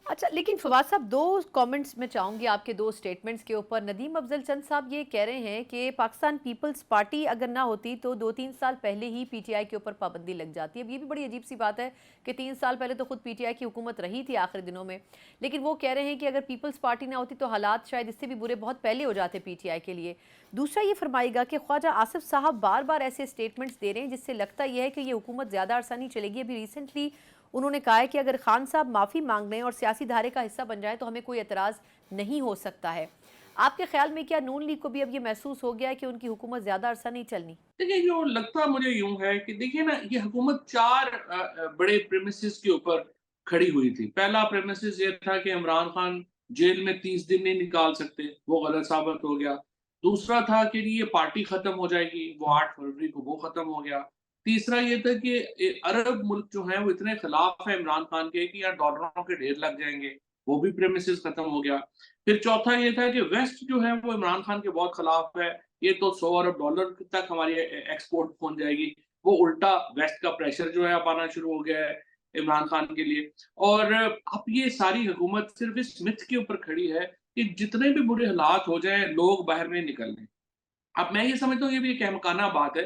अच्छा, लेकिन फवाद साहब, दो कमेंट्स मैं चाहूँगी आपके, दो स्टेटमेंट्स के ऊपर। नदीम अफजल चंद साहब ये कह रहे हैं कि पाकिस्तान पीपल्स पार्टी अगर ना होती तो 2-3 साल पहले ही पीटीआई के ऊपर पाबंदी लग जाती। अब ये भी बड़ी अजीब सी बात है कि 3 साल पहले तो खुद पीटीआई की हुकूमत रही थी आखिरी दिनों में, लेकिन वो कह रहे हैं कि अगर पीपल्स पार्टी ना होती तो हालात शायद इससे भी बुरे बहुत पहले हो जाते पीटीआई के लिए। दूसरा ये फरमाएगा कि ख्वाजा आसिफ साहब बार बार ऐसे स्टेटमेंट्स दे रहे हैं जिससे लगता यह है कि ये हुकूमत ज़्यादा अरसा नहीं चलेगी। अभी रिसेंटली उन्होंने कहा है कि अगर खान साहब माफ़ी मांग लें और सियासी धारे का हिस्सा बन जाए तो हमें कोई एतराज़ नहीं हो सकता है। आपके ख्याल में क्या नून लीग को भी अब ये महसूस हो गया है कि उनकी हुकूमत ज़्यादा अरसा नहीं चलनी? देखिए, जो लगता मुझे यूं है कि देखिए ना, ये हुकूमत चार बड़े प्रेमिसेस के ऊपर खड़ी हुई थी। पहला प्रेमिसेस ये था कि इमरान खान जेल में 30 दिन नहीं निकाल सकते, वो गलत साबित हो गया। दूसरा था कि ये पार्टी खत्म हो जाएगी, वो 8 फरवरी को वो खत्म हो गया। तीसरा ये था कि अरब मुल्क जो हैं वो इतने खिलाफ है इमरान खान के कि यहाँ डॉलरों के ढेर लग जाएंगे, वो भी प्रेमिसेस खत्म हो गया। फिर चौथा ये था कि वेस्ट जो है वो इमरान खान के बहुत खिलाफ है, ये तो 100 अरब डॉलर तक हमारी एक्सपोर्ट पहुंच जाएगी। वो उल्टा वेस्ट का प्रेशर जो है अब आना शुरू हो गया है इमरान खान के लिए। और अब ये सारी हुकूमत सिर्फ इस मिथ के ऊपर खड़ी है कि जितने भी बुरे हालात हो जाएं लोग बाहर नहीं निकलने। अब मैं ये समझता हूँ ये भी एक अहमकाना बात है।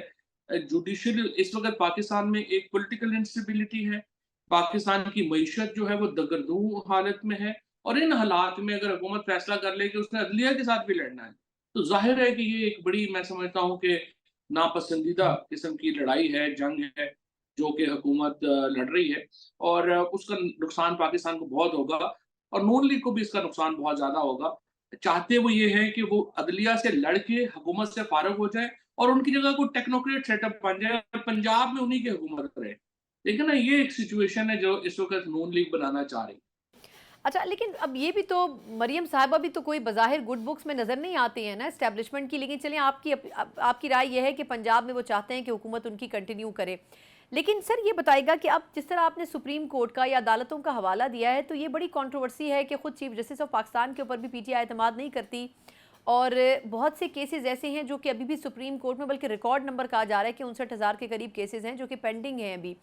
जुडिशियल इस वक्त पाकिस्तान में एक पॉलिटिकल इंस्टेबिलिटी है, पाकिस्तान की मईशत जो है वो दगरदू हालत में है, और इन हालात में अगर हुकूमत फैसला कर ले कि उसने अदलिया के साथ भी लड़ना है, तो जाहिर है कि ये एक बड़ी, मैं समझता हूँ कि नापसंदीदा किस्म की लड़ाई है, जंग है, जो कि हुकूमत लड़ रही है। और उसका नुकसान पाकिस्तान को बहुत होगा, और नून लीग को भी इसका नुकसान बहुत ज्यादा होगा। चाहते वो ये है कि वो अदलिया से लड़ के हुकूमत से फारग हो जाए और उनकी जगह कोई टेक्नोक्रेट सेटअप बन जाए और पंजाब में उन्हीं की हुकूमत रहे। देखिए ना, ये एक सिचुएशन है जो इस वक्त नून लीग बनाना चाह रही है। अच्छा, लेकिन अब ये भी तो, मरियम साहिबा भी तो कोई बज़ाहिर गुड बुक्स में नज़र नहीं आती हैं ना एस्टेब्लिशमेंट की। लेकिन चलिए, आपकी राय ये है कि पंजाब में वो चाहते हैं कि हुकूमत उनकी कंटिन्यू करे। लेकिन सर ये बताएगा कि अब जिस तरह आपने सुप्रीम कोर्ट का या अदालतों का हवाला दिया है, तो ये बड़ी कंट्रोवर्सी है कि खुद चीफ जस्टिस ऑफ पाकिस्तान के ऊपर भी पीटीआई एतमाद नहीं करती, और बहुत से केसेस ऐसे हैं जो कि अभी भी सुप्रीम कोर्ट में, बल्कि रिकॉर्ड नंबर कहा जा रहा है कि 59,000 के करीब केसेस हैं जो कि पेंडिंग हैं अभी।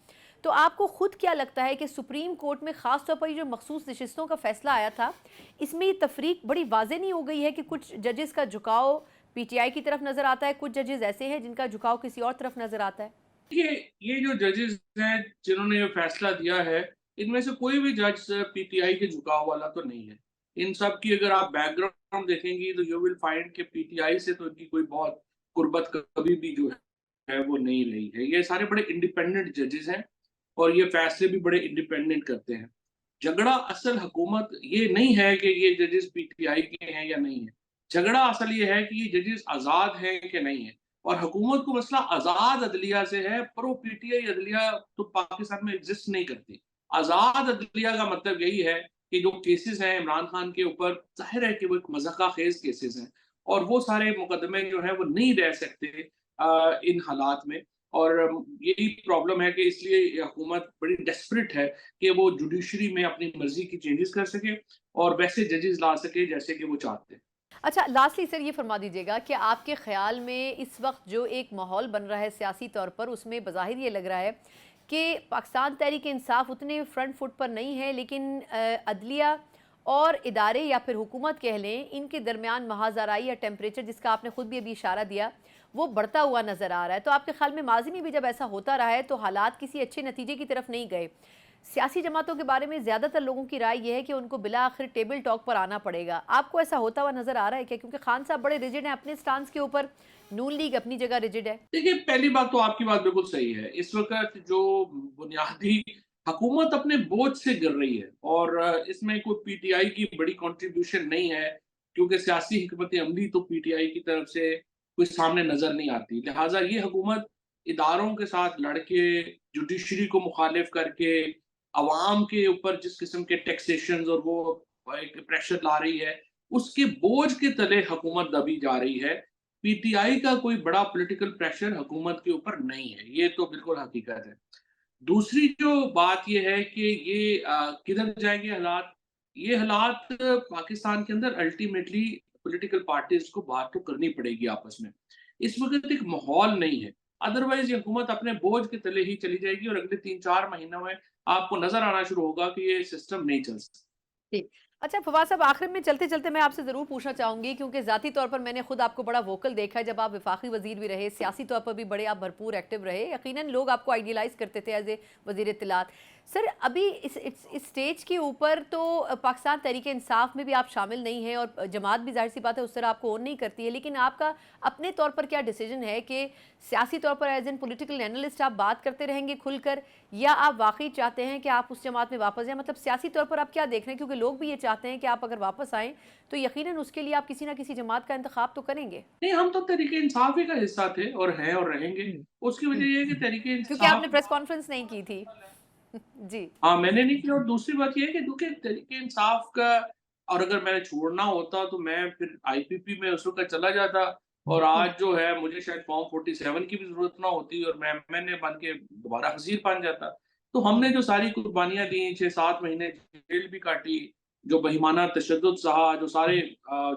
तो आपको खुद क्या लगता है कि सुप्रीम कोर्ट में ख़ास तौर पर जो मखसूस नशिस्तों का फैसला आया था, इसमें ये तफरीक बड़ी वाज़ेह नहीं हो गई है कि कुछ जजेस का झुकाव पीटीआई की तरफ नज़र आता है, कुछ जजेस ऐसे हैं जिनका झुकाव किसी और तरफ नज़र आता है? ये जो जजेस हैं जिन्होंने ये फैसला दिया है, इनमें से कोई भी जज पीटीआई के झुकाव वाला तो नहीं है। इन सब की अगर आप बैकग्राउंड देखेंगी तो यू विल फाइंड कि पीटीआई से तो इनकी कोई बहुत कुर्बत कभी भी जो है वो नहीं रही है। ये सारे बड़े इंडिपेंडेंट जजेस हैं और ये फैसले भी बड़े इंडिपेंडेंट करते हैं। झगड़ा असल हुकूमत ये नहीं है कि ये जजेस पीटीआई के हैं या नहीं है। झगड़ा असल ये है कि ये जजेस आज़ाद हैं कि नहीं है। और हुकूमत को मसला आज़ाद अदलिया से है, पर वो पीटीआई अदलिया तो पाकिस्तान में एग्जिस्ट नहीं करती। आज़ाद अदलिया का मतलब यही है कि जो केसेस हैं इमरान खान के ऊपर, ज़ाहिर है कि वो एक मज़ाक़ा खेज़ केसेस हैं और वो सारे मुकदमे जो हैं वो नहीं रह सकते इन हालात में। और यही प्रॉब्लम है कि इसलिए हुकूमत बड़ी डेस्परेट है कि वो जुडिशरी में अपनी मर्जी की चेंजेस कर सके और वैसे जजेस ला सके जैसे कि वो चाहते हैं। اچھا لاسٹلی سر یہ فرما دیجیے گا کہ آپ کے خیال میں اس وقت جو ایک ماحول بن رہا ہے سیاسی طور پر، اس میں بظاہر یہ لگ رہا ہے کہ پاکستان تحریک انصاف اتنے فرنٹ فٹ پر نہیں ہے، لیکن عدلیہ اور ادارے یا پھر حکومت کہہ لیں، ان کے درمیان محاذ آرائی یا ٹیمپریچر جس کا آپ نے خود بھی ابھی اشارہ دیا، وہ بڑھتا ہوا نظر آ رہا ہے۔ تو آپ کے خیال میں ماضی میں بھی جب ایسا ہوتا رہا ہے تو حالات کسی اچھے نتیجے کی طرف نہیں گئے؟ سیاسی جماعتوں کے بارے میں زیادہ تر لوگوں کی رائے یہ ہے کہ ان کو بالآخر ٹیبل ٹاک پر آنا پڑے گا۔ آپ کو ایسا ہوتا ہوا نظر آ رہا ہے کیا؟ کیونکہ خان صاحب بڑے ریجڈ ہیں اپنے سٹانس کے اوپر، نون لیگ اپنی جگہ ریجڈ ہے۔ دیکھیے پہلی بات تو آپ کی بات بالکل صحیح ہے، اس وقت جو بنیادی حکومت اپنے بوجھ سے گر رہی ہے، اور اس میں کوئی پی ٹی آئی کی بڑی کنٹریبیوشن نہیں ہے، کیونکہ سیاسی حکمت عملی تو پی ٹی آئی کی طرف سے کوئی سامنے نظر نہیں آتی، لہٰذا یہ حکومت اداروں کے ساتھ لڑ کے، جوڈیشری کو مخالف کر کے، عوام کے اوپر جس قسم کے ٹیکسیشنز اور وہ ایک پریشر لا رہی ہے، اس کے بوجھ کے تلے حکومت دبی جا رہی ہے۔ پی ٹی آئی کا کوئی بڑا پولیٹیکل پریشر حکومت کے اوپر نہیں ہے، یہ تو بالکل حقیقت ہے۔ دوسری جو بات یہ ہے کہ یہ کدھر جائیں گے حالات، یہ حالات پاکستان کے اندر الٹیمیٹلی پولیٹیکل پارٹیز کو بات تو کرنی پڑے گی آپس میں۔ اس وقت ایک ماحول نہیں ہے، ادروائز یہ حکومت اپنے بوجھ کے تلے ہی چلی جائے گی، اور اگلے 3-4 مہینوں میں آپ کو نظر آنا شروع ہوگا کہ یہ سسٹم نہیں چل سکتا۔ ٹھیک۔ اچھا فواد صاحب، آخر میں چلتے چلتے میں آپ سے ضرور پوچھنا چاہوں گی، کیونکہ ذاتی طور پر میں نے خود آپ کو بڑا ووکل دیکھا ہے جب آپ وفاقی وزیر بھی رہے، سیاسی طور پر بھی بڑے آپ بھرپور ایکٹیو رہے، یقیناً لوگ آپ کو آئیڈیلائز کرتے تھے ایز اے وزیر اطلاعات۔ سر ابھی اس سٹیج کے اوپر تو پاکستان تحریک انصاف میں بھی آپ شامل نہیں ہیں، اور جماعت بھی ظاہر سی بات ہے اس طرح آپ کو اون نہیں کرتی ہے، لیکن آپ کا اپنے طور پر کیا ڈیسیجن ہے کہ سیاسی طور پر ایز این پولیٹیکل اینالسٹ آپ بات کرتے رہیں گے کھل کر، یا آپ واقعی چاہتے ہیں کہ آپ اس جماعت میں واپس جائیں؟ مطلب سیاسی طور پر آپ کیا دیکھ رہے ہیں؟ کیونکہ لوگ بھی یہ چاہتے ہیں کہ آپ اگر واپس آئیں تو یقیناً اس کے لیے آپ کسی نہ کسی جماعت کا انتخاب تو کریں گے۔ نہیں، ہم تو تحریک انصاف ہی کا حصہ تھے اور ہیں اور رہیں گے۔ اس کی وجہ یہ ہے کہ تحریک کیونکہ آپ نے انصاف، پریس کانفرنس نہیں کی تھی۔ جی ہاں میں نے نہیں کیا، اور دوسری بات یہ ہے کہ کیونکہ تحریک انصاف کا، اور اگر میں نے چھوڑنا ہوتا تو میں پھر آئی پی پی میں اس وقت چلا جاتا، اور آج جو ہے مجھے شاید فارم 47 کی بھی ضرورت نہ ہوتی، اور میں ایم این اے بن کے دوبارہ وزیر بن جاتا۔ تو ہم نے جو ساری قربانیاں دی، 6-7 مہینے جیل بھی کاٹی، جو بہیمانہ تشدد سہا، جو سارے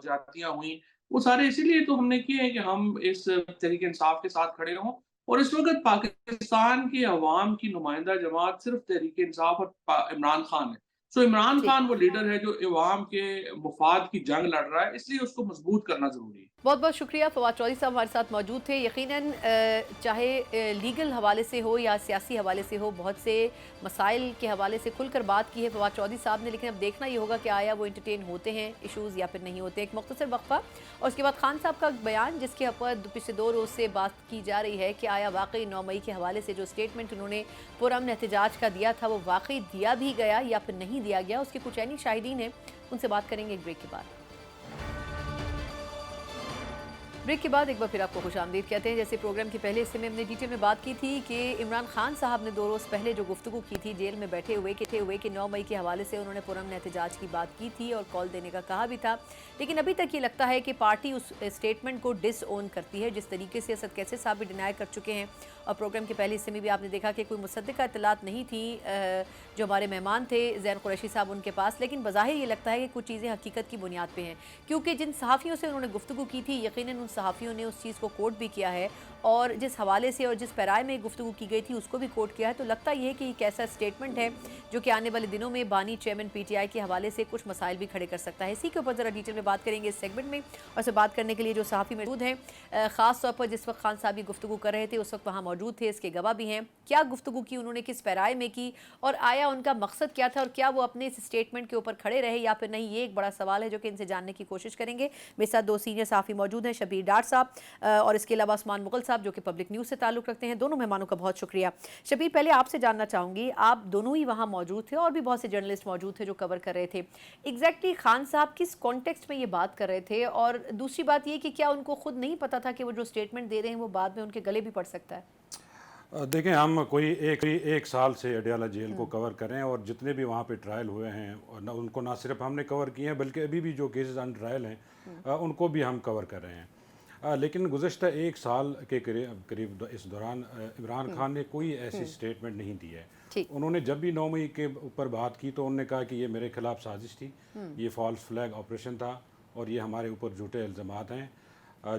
جاتیاں ہوئیں، وہ سارے اسی لیے تو ہم نے کیے ہیں کہ ہم اس تحریک انصاف کے ساتھ کھڑے ہوں۔ اور اس وقت پاکستان کی عوام کی نمائندہ جماعت صرف تحریک انصاف اور عمران خان ہے۔ سو عمران ٹھیک۔ خان وہ لیڈر ہے جو عوام کے مفاد کی جنگ لڑ رہا ہے، اس لیے اس کو مضبوط کرنا ضروری ہے۔ بہت بہت شکریہ، فواد چودھری صاحب ہمارے ساتھ موجود تھے۔ یقیناً چاہے لیگل حوالے سے ہو یا سیاسی حوالے سے ہو، بہت سے مسائل کے حوالے سے کھل کر بات کی ہے فواد چودھری صاحب نے، لیکن اب دیکھنا یہ ہوگا کہ آیا وہ انٹرٹین ہوتے ہیں ایشوز یا پھر نہیں ہوتے۔ ایک مختصر وقفہ اور اس کے بعد خان صاحب کا بیان، جس کے اوپر پچھلے 2 روز سے بات کی جا رہی ہے کہ آیا واقعی 9 مئی کے حوالے سے جو سٹیٹمنٹ انہوں نے پرامن احتجاج کا دیا تھا وہ واقعی دیا بھی گیا یا پھر نہیں دیا گیا؟ اس کے کچھ عینی شاہدین ہیں، ان سے بات کریں گے ایک بریک کے بعد۔ بریک کے بعد ایک بار پھر آپ کو خوش آمدید کہتے ہیں۔ جیسے پروگرام کے پہلے حصے میں ہم نے ڈیٹیل میں بات کی تھی کہ عمران خان صاحب نے 2 روز پہلے جو گفتگو کی تھی جیل میں بیٹھے ہوئے کہ 9 مئی کے حوالے سے انہوں نے پرامن احتجاج کی بات کی تھی اور کال دینے کا کہا بھی تھا، لیکن ابھی تک یہ لگتا ہے کہ پارٹی اس اسٹیٹمنٹ کو ڈس اون کرتی ہے، جس طریقے سے اسد کیسر صاحب بھی ڈینائی کر چکے ہیں، اور پروگرام کے پہلے حصے میں بھی آپ نے دیکھا کہ کوئی مصدقہ اطلاعات نہیں تھی جو ہمارے مہمان تھے زین قریشی صاحب ان کے پاس، لیکن بظاہر یہ لگتا ہے کہ کچھ چیزیں حقیقت کی بنیاد پہ ہیں، کیونکہ جن صحافیوں سے انہوں نے گفتگو کی تھی یقیناً ان صحافیوں نے اس چیز کو کوٹ بھی کیا ہے، اور جس حوالے سے اور جس پیرائے میں گفتگو کی گئی تھی اس کو بھی کوٹ کیا ہے، تو لگتا یہ ہے کہ ایک ایسا سٹیٹمنٹ ہے جو کہ آنے والے دنوں میں بانی چیئرمین پی ٹی آئی کے حوالے سے کچھ مسائل بھی کھڑے کر سکتا ہے۔ اسی کے اوپر ذرا ڈیٹیل میں بات کریں گے اس سیگمنٹ میں، اور سے بات کرنے کے لیے جو صحافی موجود ہیں، خاص طور پر جس وقت خان صاحب یہ گفتگو کر رہے تھے اس وقت وہاں موجود تھے، اس کے گواہ بھی ہیں، کیا گفتگو کی انہوں نے، کس پیرائے میں کی، اور آیا ان کا مقصد کیا تھا، اور کیا وہ اپنے اس سٹیٹمنٹ کے اوپر کھڑے رہے یا پھر نہیں، یہ ایک بڑا سوال ہے جو کہ ان سے جاننے کی کوشش کریں گے۔ میرے ساتھ 2 سینئر صحافی موجود ہیں، شبیر ڈار صاحب اور اس کے علاوہ عثمان مغل صاحب جو کہ پبلک نیوز سے تعلق رکھتے ہیں۔ دونوں مہمانوں کا بہت شکریہ۔ شبیر، پہلے آپ سے جاننا چاہوں گی، آپ دونوں ہی وہاں موجود تھے اور بھی بہت سے جرنلسٹ موجود تھے جو کور کر رہے تھے، ایگزیکٹلی خان صاحب کس کانٹیکسٹ میں یہ بات کر رہے تھے، اور دوسری بات یہ کہ کیا ان کو خود نہیں پتا تھا کہ وہ جو سٹیٹمنٹ دے رہے ہیں وہ بعد میں ان کے گلے بھی پڑ سکتا ہے؟ دیکھیں، ہم کوئی ایک سال سے اڈیالہ جیل کو کور کریں، اور جتنے بھی وہاں پہ ٹرائل ہوئے ہیں ان کو نہ صرف ہم نے کور کیے ہیں بلکہ ابھی بھی جو کیسز آن ٹرائل ہیں ان کو بھی ہم کور کر رہے ہیں، لیکن گزشتہ 1 سال کے قریب اس دوران عمران خان نے کوئی ایسی سٹیٹمنٹ نہیں دی ہے۔ انہوں نے جب بھی 9 مئی کے اوپر بات کی تو انہوں نے کہا کہ یہ میرے خلاف سازش تھی، یہ فالس فلیگ آپریشن تھا، اور یہ ہمارے اوپر جھوٹے الزامات ہیں.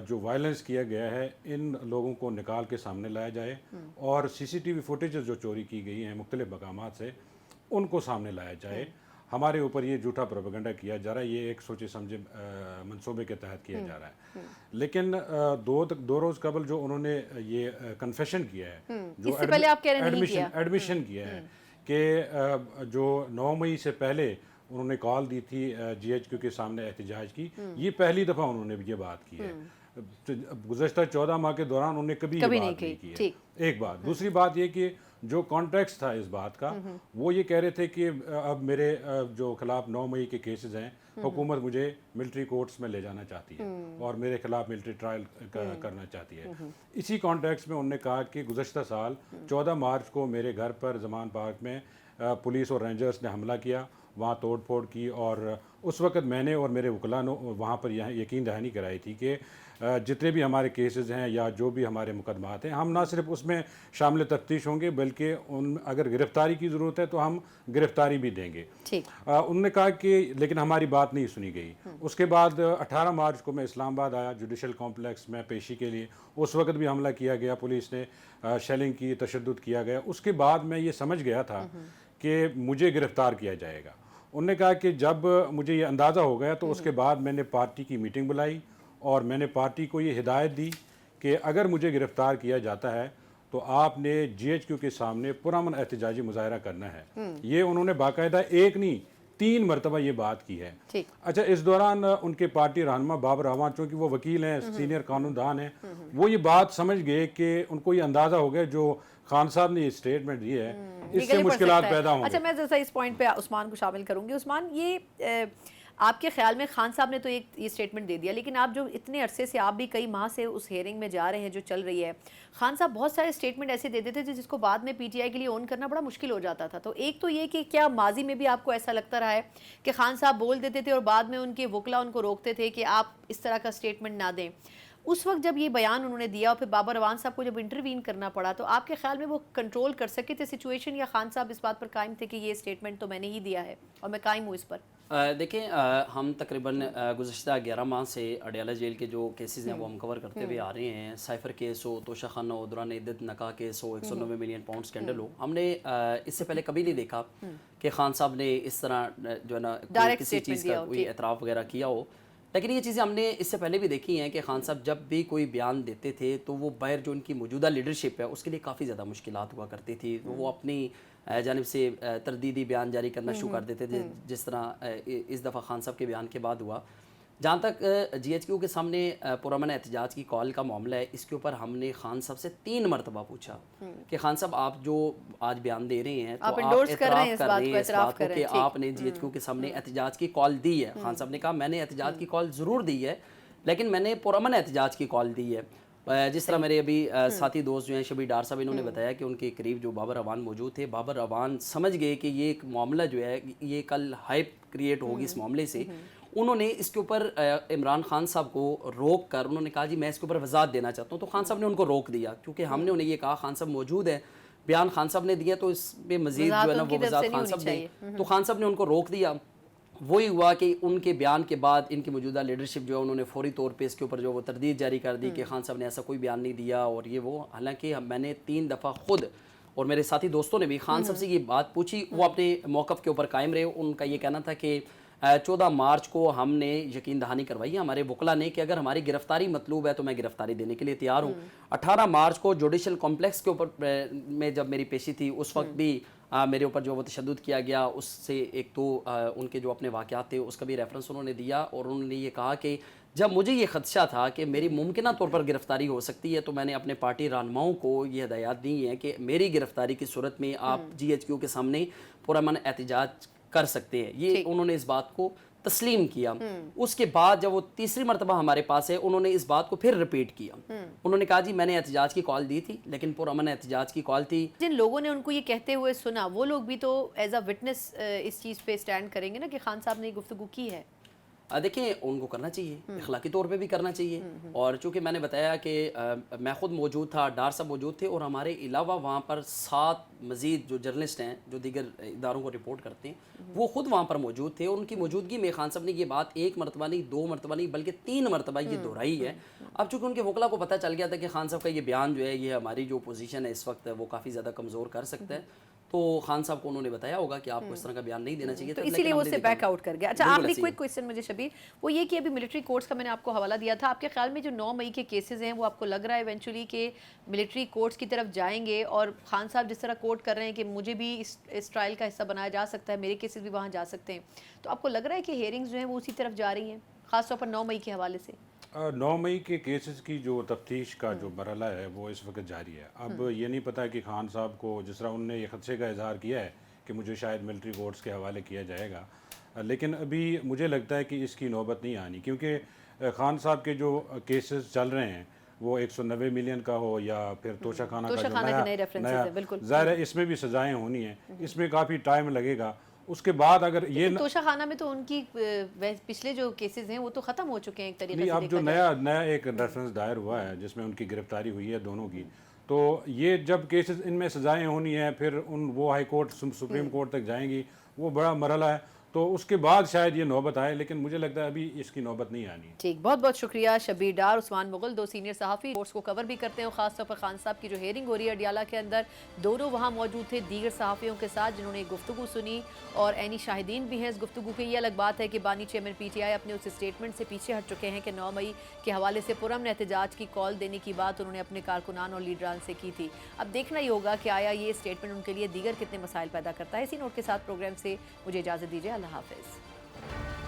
جو وائلنس کیا گیا ہے ان لوگوں کو نکال کے سامنے لایا جائے اور سی سی ٹی وی فوٹیجز جو چوری کی گئی ہیں مختلف مقامات سے ان کو سامنے لایا جائے. ہمارے اوپر یہ جھوٹا پروپیگنڈا کیا جا رہا ہے, یہ ایک سوچے سمجھے منصوبے کے تحت کیا جا رہا ہے. لیکن دو روز قبل جو انہوں نے یہ کنفیشن کیا ہے, جو ایڈمیشن کیا ہے کہ جو 9 مئی سے پہلے انہوں نے کال دی تھی جی ایچ کیو کے سامنے احتجاج کی, یہ پہلی دفعہ انہوں نے یہ بات کی ہے. گزشتہ 14 ماہ کے دوران انہوں نے کبھی یہ بات نہیں کی ہے. ایک بات. دوسری بات یہ کہ جو کانٹیکسٹ تھا اس بات کا, وہ یہ کہہ رہے تھے کہ اب میرے جو خلاف 9 مئی کے کیسز ہیں حکومت مجھے ملٹری کورٹس میں لے جانا چاہتی ہے اور میرے خلاف ملٹری ٹرائل کرنا چاہتی ہے. اسی کانٹیکسٹ میں انہوں نے کہا کہ گزشتہ سال 14 مارچ کو میرے گھر پر زمان پارک میں پولیس اور رینجرز نے حملہ کیا, وہاں توڑ پھوڑ کی, اور اس وقت میں نے اور میرے وکلاء نے وہاں پر یقین دہانی کرائی تھی کہ جتنے بھی ہمارے کیسز ہیں یا جو بھی ہمارے مقدمات ہیں ہم نہ صرف اس میں شامل تفتیش ہوں گے بلکہ اگر گرفتاری کی ضرورت ہے تو ہم گرفتاری بھی دیں گے. انہوں نے کہا کہ لیکن ہماری بات نہیں سنی گئی. اس کے بعد 18 مارچ کو میں اسلام آباد آیا جوڈیشل کمپلیکس میں پیشی کے لیے. اس وقت بھی حملہ کیا گیا, پولیس نے شیلنگ کی, تشدد کیا گیا. اس کے بعد میں یہ سمجھ گیا تھا کہ مجھے گرفتار کیا جائے گا. انہوں نے کہا کہ جب مجھے یہ اندازہ ہو گیا تو اس کے بعد میں نے پارٹی کی میٹنگ بلائی اور میں نے پارٹی کو یہ ہدایت دی کہ اگر مجھے گرفتار کیا جاتا ہے تو آپ نے جی ایچ کیو کے سامنے پرامن احتجاجی مظاہرہ کرنا ہے. یہ انہوں نے باقاعدہ ایک نہیں 3 مرتبہ یہ بات کی ہے. اچھا, اس دوران ان کے پارٹی رہنما بابر اعوان, چونکہ وہ وکیل ہیں, سینئر قانون دان ہیں, وہ یہ بات سمجھ گئے کہ ان کو یہ اندازہ ہو گیا جو خان صاحب نے یہ اسٹیٹمنٹ دی ہے اس سے مشکلات پیدا ہوں گے. اچھا, میں ذرا اس پوائنٹ پہ عثمان کو شامل کروں گی. عثمان, یہ آپ کے خیال میں خان صاحب نے تو ایک یہ اسٹیٹمنٹ دے دیا, لیکن آپ جو اتنے عرصے سے, آپ بھی کئی ماہ سے اس ہیئرنگ میں جا رہے ہیں جو چل رہی ہے, خان صاحب بہت سارے اسٹیٹمنٹ ایسے دیتے تھے جس کو بعد میں پی ٹی آئی کے لیے اون کرنا بڑا مشکل ہو جاتا تھا. تو ایک تو یہ کہ کیا ماضی میں بھی آپ کو ایسا لگتا رہا ہے کہ خان صاحب بول دیتے تھے اور بعد میں ان کے وکلاء ان کو روکتے تھے کہ آپ اس طرح کا اسٹیٹمنٹ نہ دیں؟ اس وقت جب یہ بیان انہوں نے دیا اور پھر بابر اعوان صاحب کو جب انٹروین کرنا پڑا, تو آپ کے خیال میں وہ کنٹرول کر سکے تھے سچویشن, یا خان صاحب اس بات پر قائم تھے کہ یہ اسٹیٹمنٹ تو میں نے ہی دیا ہے اور میں قائم ہوں اس پر؟ دیکھیں, ہم تقریباً گزشتہ 11 ماہ سے اڈیالہ جیل کے جو کیسز ہیں وہ ہم کور کرتے ہوئے آ رہے ہیں. سائفر کیس ہو, توشہ خانہ ہو, دوران عدت نکاح کیس ہو, 190 ملین پاؤنڈ اسکینڈل ہو, ہم نے اس سے پہلے کبھی نہیں دیکھا کہ خان صاحب نے اس طرح جو ہے نا کسی چیز کا کوئی اعتراف وغیرہ کیا ہو. لیکن یہ چیزیں ہم نے اس سے پہلے بھی دیکھی ہیں کہ خان صاحب جب بھی کوئی بیان دیتے تھے تو وہ باہر جو ان کی موجودہ لیڈرشپ ہے اس کے لیے کافی زیادہ مشکلات ہوا کرتی تھی. وہ اپنی جانب سے تردیدی بیان جاری کرنا شروع کر دیتے تھے, جس طرح اس دفعہ خان صاحب کے بیان کے بعد ہوا. جہاں تک جی ایچ کیو کے سامنے پرامن احتجاج کی کال کا معاملہ ہے, اس کے اوپر ہم نے خان صاحب سے 3 مرتبہ پوچھا کہ خان صاحب آپ جو آج بیان دے رہے ہیں تو آپ اعتراف کر رہے ہیں اس بات کو کہ آپ نے جی ایچ کیو کے سامنے احتجاج کی کال دی ہے. خان صاحب نے کہا میں نے احتجاج کی کال ضرور دی ہے لیکن میں نے پرامن احتجاج کی کال دی ہے. جس طرح میرے ابھی ساتھی دوست جو ہیں شبیر ڈار صاحب, انہوں نے بتایا کہ ان کے قریب جو بابر اعوان موجود تھے, بابر اعوان سمجھ گئے کہ یہ ایک معاملہ جو ہے یہ کل ہائپ کریٹ ہوگی اس معاملے سے. انہوں نے اس کے اوپر عمران خان صاحب کو روک کر انہوں نے کہا جی میں اس کے اوپر وضاحت دینا چاہتا ہوں. تو خان صاحب نے ان کو روک دیا کیونکہ ہم نے انہیں یہ کہا خان صاحب موجود ہیں, بیان خان صاحب نے دیا تو اس میں مزید جو ہے نا وہ وضاحت خان صاحب نے, تو خان صاحب نے ان کو روک دیا. وہی ہوا کہ ان کے بیان کے بعد ان کی موجودہ لیڈرشپ جو ہے انہوں نے فوری طور پہ اس کے اوپر جو وہ تردید جاری کر دی کہ خان صاحب نے ایسا کوئی بیان نہیں دیا اور یہ وہ. حالانکہ میں نے 3 دفعہ خود اور میرے ساتھی دوستوں نے بھی خان صاحب سے یہ بات پوچھی, وہ اپنے موقف کے اوپر قائم رہے. ان کا یہ کہنا تھا کہ 14 مارچ کو ہم نے یقین دہانی کروائی ہمارے وکلاء نے کہ اگر ہماری گرفتاری مطلوب ہے تو میں گرفتاری دینے کے لیے تیار ہوں. 18 مارچ کو جوڈیشل کمپلیکس کے اوپر میں جب میری پیشی تھی اس وقت بھی میرے اوپر جو وہ تشدد کیا گیا, اس سے ایک تو ان کے جو اپنے واقعات تھے اس کا بھی ریفرنس انہوں نے دیا اور انہوں نے یہ کہا کہ جب مجھے یہ خدشہ تھا کہ میری ممکنہ طور پر گرفتاری ہو سکتی ہے تو میں نے اپنے پارٹی رہنماؤں کو یہ ہدایات دی ہیں کہ میری گرفتاری کی صورت میں آپ جی ایچ کیو کے سامنے پرامن احتجاج کر سکتے ہیں. یہ انہوں نے اس بات کو تسلیم کیا. اس کے بعد جب وہ تیسری مرتبہ ہمارے پاس ہے انہوں نے اس بات کو پھر ریپیٹ کیا. انہوں نے کہا جی میں نے احتجاج کی کال دی تھی لیکن پرامن احتجاج کی کال تھی. جن لوگوں نے ان کو یہ کہتے ہوئے سنا وہ لوگ بھی تو ایز اے وٹنس اس چیز پہ سٹینڈ کریں گے نا کہ خان صاحب نے گفتگو کی ہے. دیکھیں ان کو کرنا چاہیے، اخلاقی طور پہ بھی کرنا چاہیے، اور چونکہ میں نے بتایا کہ میں خود موجود تھا، ڈار صاحب موجود تھے، اور ہمارے علاوہ وہاں پر 7 مزید جو جرنلسٹ ہیں جو دیگر اداروں کو رپورٹ کرتے ہیں وہ خود وہاں پر موجود تھے، اور ان کی موجودگی میں خان صاحب نے یہ بات 1 مرتبہ نہیں 2 مرتبہ نہیں بلکہ 3 مرتبہ یہ دہرائی ہے۔ اب چونکہ ان کے وکلا کو پتہ چل گیا تھا کہ خان صاحب کا یہ بیان جو ہے یہ ہماری جو پوزیشن ہے اس وقت وہ کافی زیادہ کمزور کر سکتا ہے، تو خان صاحب کو انہوں نے بتایا ہوگا کہ آپ کو اس طرح کا بیان نہیں دینا چاہیے تو تھا، اسی لیکن لیے ہم وہ نے سے دیکھا- بیک آؤٹ کر گیا۔ اچھا بالکل آخری ایسے ہی کوئک کویسچن مجھے شبیر، وہ یہ کہ ابھی ملٹری کورٹس کا میں نے آپ کو حوالہ دیا تھا، آپ کے خیال میں جو 9 مئی کے کیسز ہیں وہ آپ کو لگ رہا ہے ایونچولی کہ ملٹری کورٹس کی طرف جائیں گے، اور خان صاحب جس طرح کوٹ کر رہے ہیں کہ مجھے بھی اس ٹرائل کا حصہ بنایا جا سکتا ہے، میرے کیسز بھی وہاں جا سکتے ہیں، تو آپ کو لگ رہا ہے کہ ہیئرنگز جو ہیں وہ اسی طرف جا رہی ہیں خاص طور پر 9 مئی کے حوالے سے؟ 9 مئی کے کیسز کی جو تفتیش کا جو مرحلہ ہے وہ اس وقت جاری ہے۔ اب یہ نہیں پتہ کہ خان صاحب کو جس طرح انہوں نے یہ خدشے کا اظہار کیا ہے کہ مجھے شاید ملٹری کورٹس کے حوالے کیا جائے گا، لیکن ابھی مجھے لگتا ہے کہ اس کی نوبت نہیں آنی، کیونکہ خان صاحب کے جو کیسز چل رہے ہیں وہ 190 ملین کا ہو یا پھر توشہ خانہ کا جو نیا ظاہر ہے اس میں بھی سزائیں ہونی ہیں، اس میں کافی ٹائم لگے گا۔ اس کے بعد اگر یہ توشہ خانہ میں تو ان کی پچھلے جو کیسز ہیں وہ تو ختم ہو چکے ہیں ایک طریقے نہیں، سے، اب جو نیا ایک ریفرنس دائر ہوا ہے جس میں ان کی گرفتاری ہوئی ہے دونوں کی، تو یہ جب کیسز ان میں سزائیں ہونی ہیں پھر وہ ہائی کورٹ سپریم کورٹ تک جائیں گی، وہ بڑا مرحلہ ہے، تو اس کے بعد شاید یہ نوبت آئے، لیکن مجھے لگتا ہے ابھی اس کی نوبت نہیں آنی۔ ٹھیک، بہت بہت شکریہ شبیر ڈار، عثمان مغل، 2 سینئر صحافی کورس کو کور بھی کرتے ہیں، خاص طور پر خان صاحب کی جو ہیئرنگ ہو رہی ہے اڈیالہ کے اندر، دونوں وہاں موجود تھے دیگر صحافیوں کے ساتھ جنہوں نے گفتگو سنی، اور عینی شاہدین بھی ہیں اس گفتگو کے۔ یہ الگ بات ہے کہ بانی چیئرمین پی ٹی آئی اپنے اس اسٹیٹمنٹ سے پیچھے ہٹ چکے ہیں کہ 9 مئی کے حوالے سے پرامن احتجاج کی کال دینے کی بات انہوں نے اپنے کارکنان اور لیڈران سے کی تھی۔ اب دیکھنا ہی ہوگا کہ آیا یہ اسٹیٹمنٹ ان کے لیے دیگر کتنے مسائل پیدا کرتا ہے۔ اسی نوٹ کے ساتھ پروگرام سے مجھے اجازت دیجیے، اللہ حافظ۔